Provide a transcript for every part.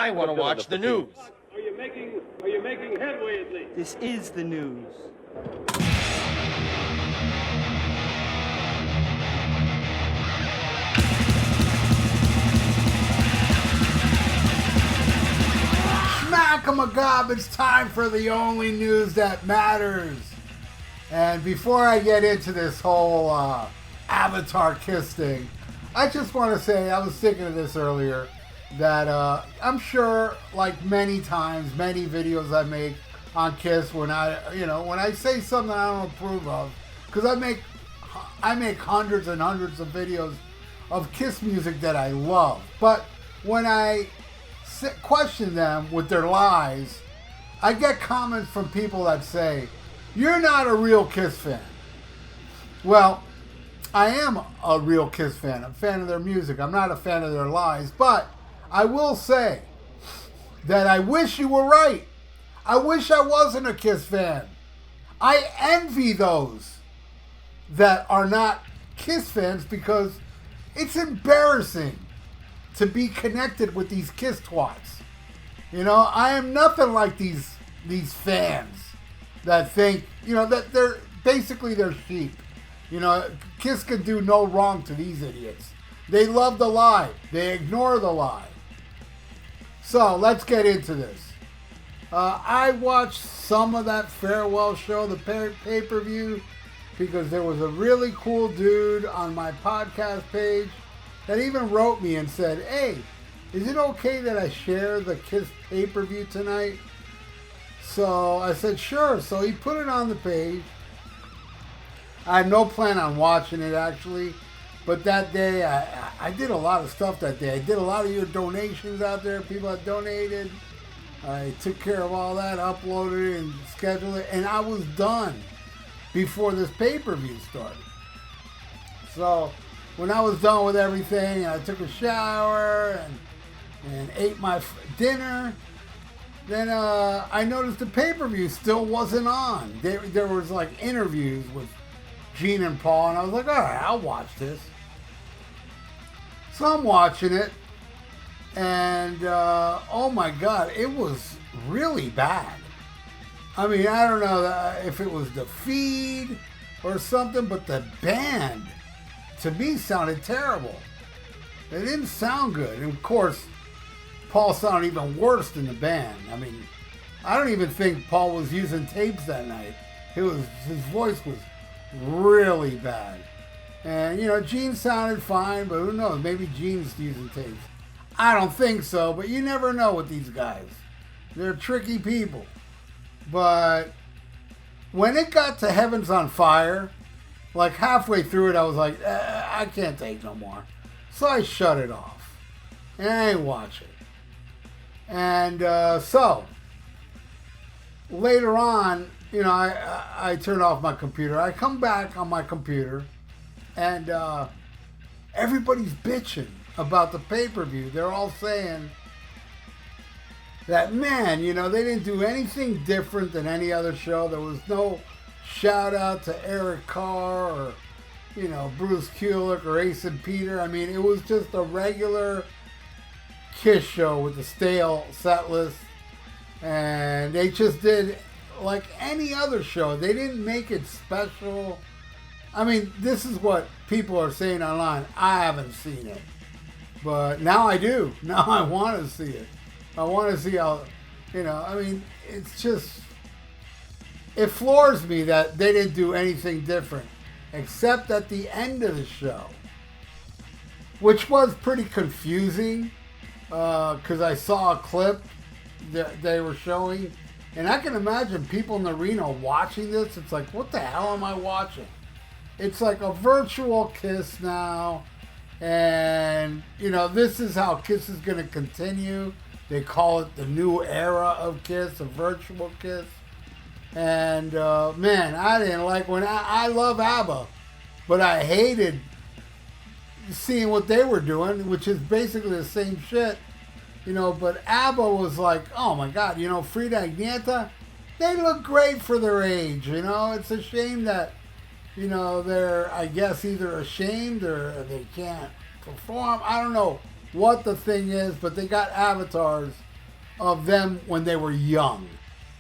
I want to watch the news. Are you making headway at least? This is the news. Smack-a-ma-gob, it's time for the only news that matters. And before I get into this whole Avatar Kiss thing, I just want to say, I was thinking of this earlier, that I'm sure, like many times, many videos I make on Kiss, when I say something I don't approve of, because I make hundreds and hundreds of videos of Kiss music that I love. But when I question them with their lies, I get comments from people that say, "You're not a real Kiss fan." Well, I am a real Kiss fan. I'm a fan of their music. I'm not a fan of their lies. But I will say that I wish you were right. I wish I wasn't a Kiss fan. I envy those that are not Kiss fans, because it's embarrassing to be connected with these Kiss twats. You know, I am nothing like these fans that think, that they're sheep. Kiss can do no wrong to these idiots. They love the lie. They ignore the lie. So let's get into this. I watched some of that farewell show, the pay-per-view, because there was a really cool dude on my podcast page that even wrote me and said, "Hey, is it okay that I share the Kiss pay-per-view tonight?" So I said, sure. So he put it on the page. I had no plan on watching it, actually. But that day, I did a lot of stuff that day. I did a lot of your donations out there, people that donated. I took care of all that, uploaded it and scheduled it. And I was done before this pay-per-view started. So when I was done with everything, I took a shower and ate my dinner. Then I noticed the pay-per-view still wasn't on. There was like interviews with Gene and Paul, and I was like, all right, I'll watch this. So I'm watching it, and oh my God, it was really bad. I mean, I don't know if it was the feed or something, but the band, to me, sounded terrible. It didn't sound good. And of course, Paul sounded even worse than the band. I mean, I don't even think Paul was using tapes that night. His voice was really bad. And, Gene sounded fine, but who knows? Maybe Gene's using tapes. I don't think so, but you never know with these guys. They're tricky people. But when it got to Heaven's on Fire, like halfway through it, I was like, I can't take no more. So I shut it off. And I ain't watch it. And so, later on, I turn off my computer. I come back on my computer, and everybody's bitching about the pay-per-view. They're all saying that, man, they didn't do anything different than any other show. There was no shout-out to Eric Carr or, Bruce Kulick or Ace and Peter. I mean, it was just a regular Kiss show with a stale set list, and they just did like any other show. They didn't make it special. I mean, this is what people are saying online. I haven't seen it, but now I do. Now I want to see it. I want to see how, I mean, it's just, it floors me that they didn't do anything different, except at the end of the show, which was pretty confusing. Because I saw a clip that they were showing, and I can imagine people in the arena watching this. It's like, what the hell am I watching? It's like a virtual Kiss now, and this is how Kiss is going to continue. They call it the new era of Kiss, a virtual Kiss. And man, I didn't like when I love ABBA, but I hated seeing what they were doing, which is basically the same shit, but ABBA was like, oh my God, Frida and Agneta, they look great for their age, it's a shame that, they're, I guess, either ashamed or they can't perform. I don't know what the thing is, but they got avatars of them when they were young.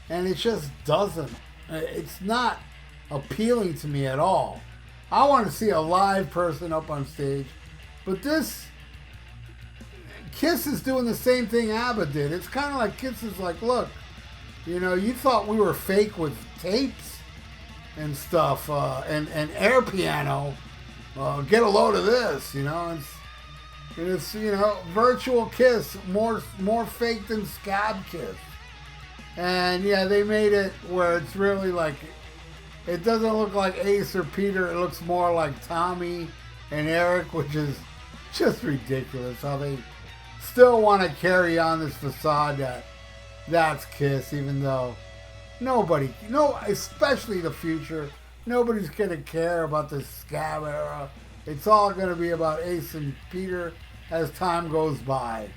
And it just doesn't. It's not appealing to me at all. I want to see a live person up on stage. But this, Kiss is doing the same thing ABBA did. It's kind of like Kiss is like, look, you know, you thought we were fake with tapes and stuff, and air piano. Get a load of this, you know. It's you know, virtual Kiss, more fake than Scab Kiss. And yeah, they made it where it's really like, it doesn't look like Ace or Peter. It looks more like Tommy and Eric, which is just ridiculous how they still want to carry on this facade that's Kiss, even though especially the future, nobody's going to care about the Scab era. It's all going to be about Ace and Peter as time goes by.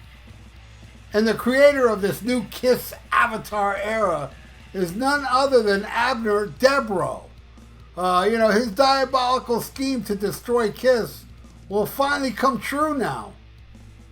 And the creator of this new Kiss Avatar era is none other than Abner Debro. You know, his diabolical scheme to destroy Kiss will finally come true now.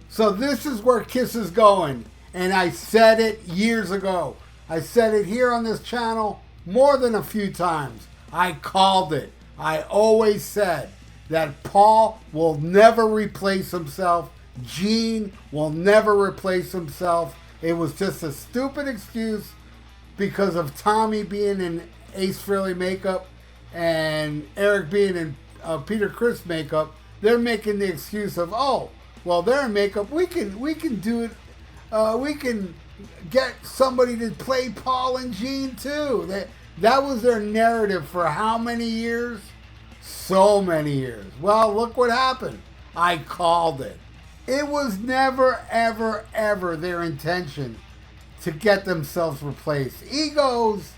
So this is where Kiss is going. And I said it years ago. I said it here on this channel more than a few times. I called it. I always said that Paul will never replace himself. Gene will never replace himself. It was just a stupid excuse because of Tommy being in Ace Frehley makeup and Eric being in Peter Criss makeup. They're making the excuse of, oh, well, they're in makeup. We can do it. We can get somebody to play Paul and Gene too. That was their narrative for how many years? So many years. Well, look what happened. I called it. It was never, ever, ever their intention to get themselves replaced. Egos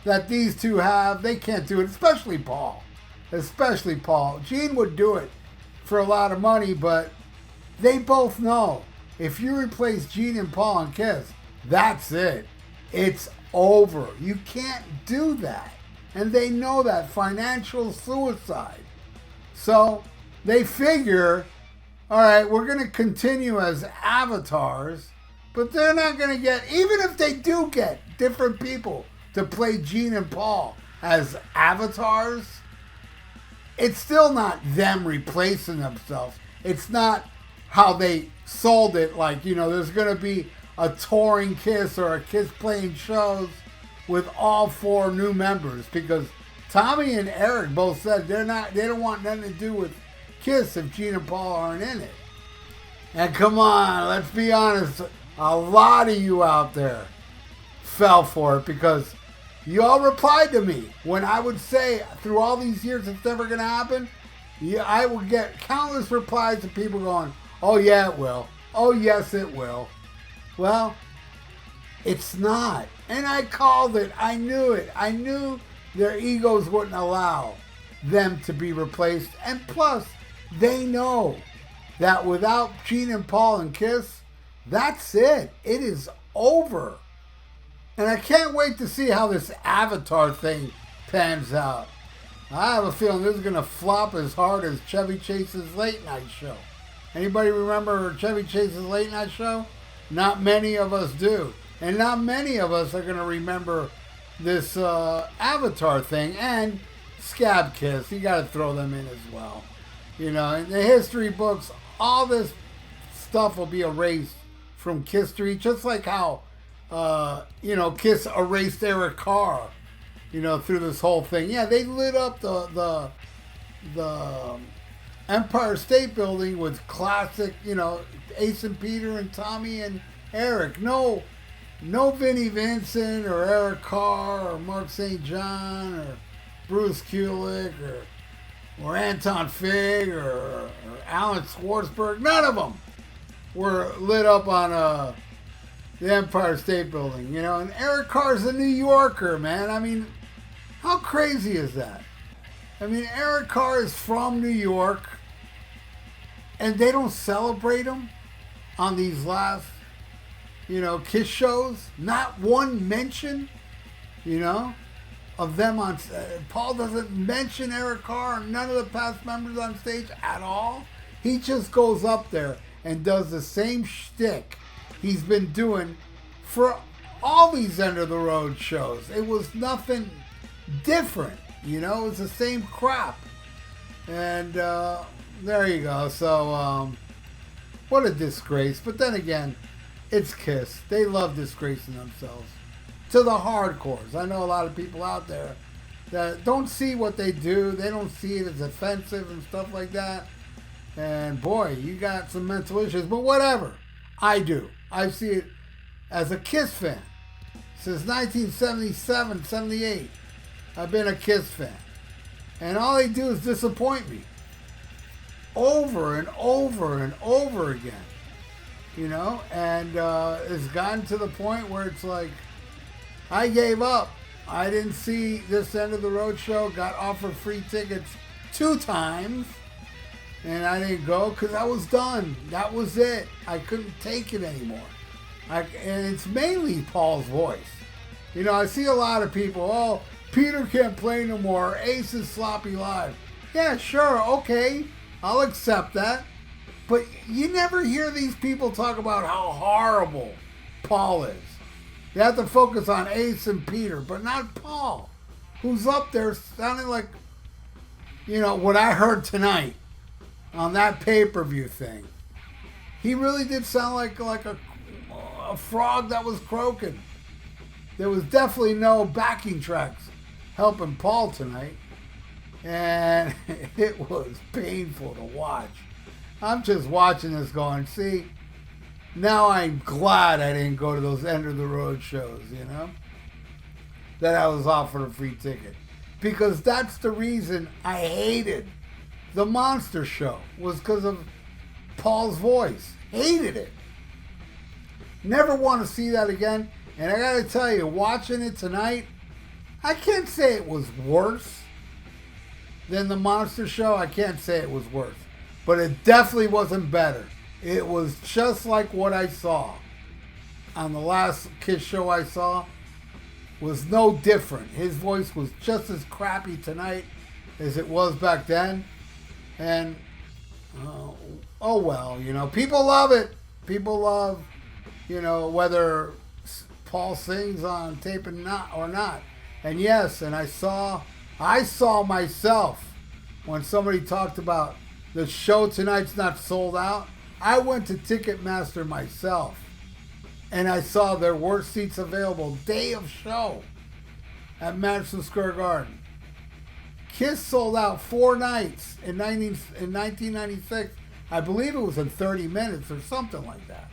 that these two have, they can't do it, especially Paul. Especially Paul. Gene would do it for a lot of money, but they both know if you replace Gene and Paul on Kiss, that's it. It's over. You can't do that. And they know that. Financial suicide. So they figure, all right, we're going to continue as avatars, but they're not going to get, even if they do get different people to play Gene and Paul as avatars, it's still not them replacing themselves. It's not how they sold it, like, you know, there's going to be a touring Kiss or a Kiss playing shows with all 4 new members, because Tommy and Eric both said they don't want nothing to do with Kiss if Gene and Paul aren't in it. And come on, let's be honest, a lot of you out there fell for it because you all replied to me when I would say through all these years it's never going to happen. I would get countless replies of people going, oh yeah, it will. Oh yes, it will. Well, it's not. And I called it. I knew it. I knew their egos wouldn't allow them to be replaced. And plus, they know that without Gene and Paul and Kiss, that's it. It is over. And I can't wait to see how this Avatar thing pans out. I have a feeling this is going to flop as hard as Chevy Chase's late night show. Anybody remember Chevy Chase's late night show? Not many of us do. And not many of us are going to remember this Avatar thing. And Scab Kiss. You got to throw them in as well. You know, in the history books, all this stuff will be erased from Kiss history. Just like how, you know, Kiss erased Eric Carr, you know, through this whole thing. Yeah, they lit up the Empire State Building with classic, you know, Ace and Peter and Tommy and Eric. No Vinnie Vincent or Eric Carr or Mark St. John or Bruce Kulick or Anton Fig or Alan Schwartzberg. None of them were lit up on the Empire State Building, you know. And Eric Carr's a New Yorker, man. I mean, how crazy is that? I mean, Eric Carr is from New York, and they don't celebrate him on these last, you know, Kiss shows. Not one mention, you know, of them on. Paul doesn't mention Eric Carr or none of the past members on stage at all. He just goes up there and does the same shtick he's been doing for all these end of the road shows. It was nothing different, you know. It was the same crap. And there you go. So what a disgrace. But then again, it's Kiss. They love disgracing themselves to the hardcores. I know a lot of people out there that don't see what they do. They don't see it as offensive and stuff like that. And boy, you got some mental issues. But whatever. I do. I see it as a Kiss fan. Since 1977, 78, I've been a Kiss fan. And all they do is disappoint me. Over and over and over again. You know? And it's gotten to the point where it's like, I gave up. I didn't see this end of the road show. Got offered free tickets 2 times. And I didn't go because I was done. That was it. I couldn't take it anymore. And it's mainly Paul's voice. You know, I see a lot of people, oh, Peter can't play no more. Ace is sloppy live. Yeah, sure, okay. I'll accept that. But you never hear these people talk about how horrible Paul is. You have to focus on Ace and Peter, but not Paul, who's up there sounding like, you know, what I heard tonight on that pay-per-view thing. He really did sound like a frog that was croaking. There was definitely no backing tracks helping Paul tonight. And it was painful to watch. I'm just watching this going, see, now I'm glad I didn't go to those end of the road shows, you know, that I was offered a free ticket. Because that's the reason I hated the Monster Show, was because of Paul's voice. Hated it. Never want to see that again. And I got to tell you, watching it tonight, I can't say it was worse than the Monster Show. I can't say it was worse. But it definitely wasn't better. It was just like what I saw on the last Kiss show I saw. Was no different. His voice was just as crappy tonight as it was back then. And, oh well, you know, people love it. People love, you know, whether Paul sings on tape or not. And yes, and I saw myself when somebody talked about the show tonight's not sold out. I went to Ticketmaster myself, and I saw there were seats available day of show at Madison Square Garden. Kiss sold out 4 nights in 1996. I believe it was in 30 minutes or something like that.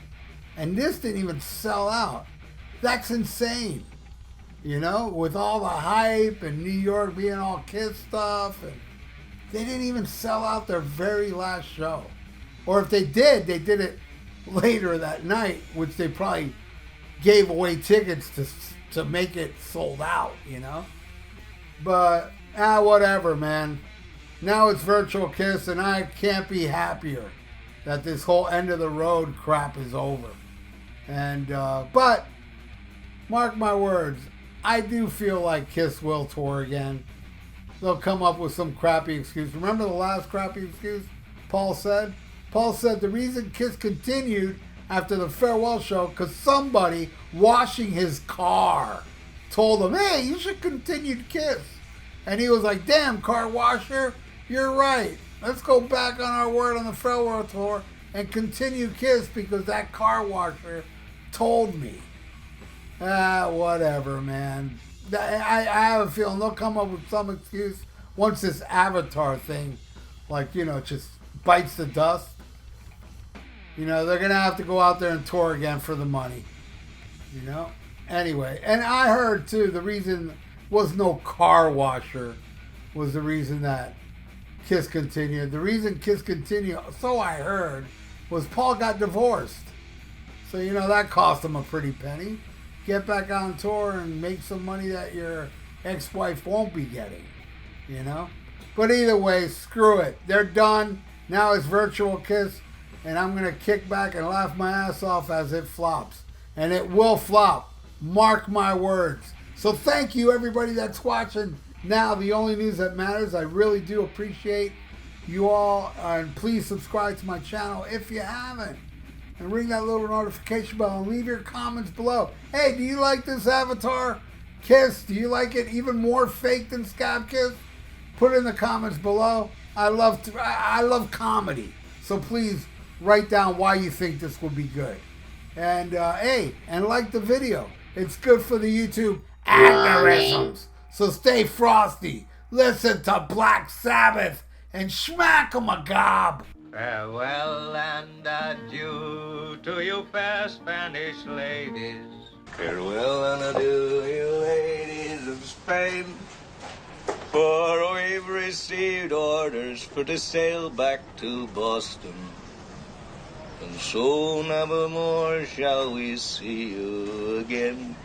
And this didn't even sell out. That's insane. You know, with all the hype and New York being all Kiss stuff. And they didn't even sell out their very last show. Or if they did it later that night, which they probably gave away tickets to make it sold out, you know. But, whatever, man. Now it's Virtual Kiss, and I can't be happier that this whole end of the road crap is over. And, but, mark my words, I do feel like Kiss will tour again. They'll come up with some crappy excuse. Remember the last crappy excuse Paul said? Paul said the reason Kiss continued after the farewell show because somebody washing his car told him, hey, you should continue to Kiss. And he was like, damn, car washer, you're right. Let's go back on our word on the farewell tour and continue Kiss because that car washer told me. Whatever, man. I have a feeling they'll come up with some excuse once this Avatar thing, like, you know, just bites the dust. You know, they're going to have to go out there and tour again for the money. You know? Anyway, and I heard, too, the reason was no car washer was the reason that Kiss continued. The reason Kiss continued, so I heard, was Paul got divorced. So, you know, that cost him a pretty penny. Get back on tour and make some money that your ex-wife won't be getting, you know? But either way, screw it. They're done. Now it's Virtual Kiss, and I'm going to kick back and laugh my ass off as it flops. And it will flop. Mark my words. So thank you, everybody that's watching now The Only News That Matters. I really do appreciate you all. And please subscribe to my channel if you haven't. and ring that little notification bell and leave your comments below. Hey, do you like this avatar kiss? Do you like it even more fake than Scab Kiss? Put it in the comments below. I love comedy, so please write down why you think this will be good. And hey, and like the video. It's good for the YouTube algorithms. So stay frosty. Listen to Black Sabbath and smack 'em a gob. Farewell and adieu to you fair Spanish ladies. Farewell and adieu, you ladies of Spain. For we've received orders for to sail back to Boston. And so never more shall we see you again.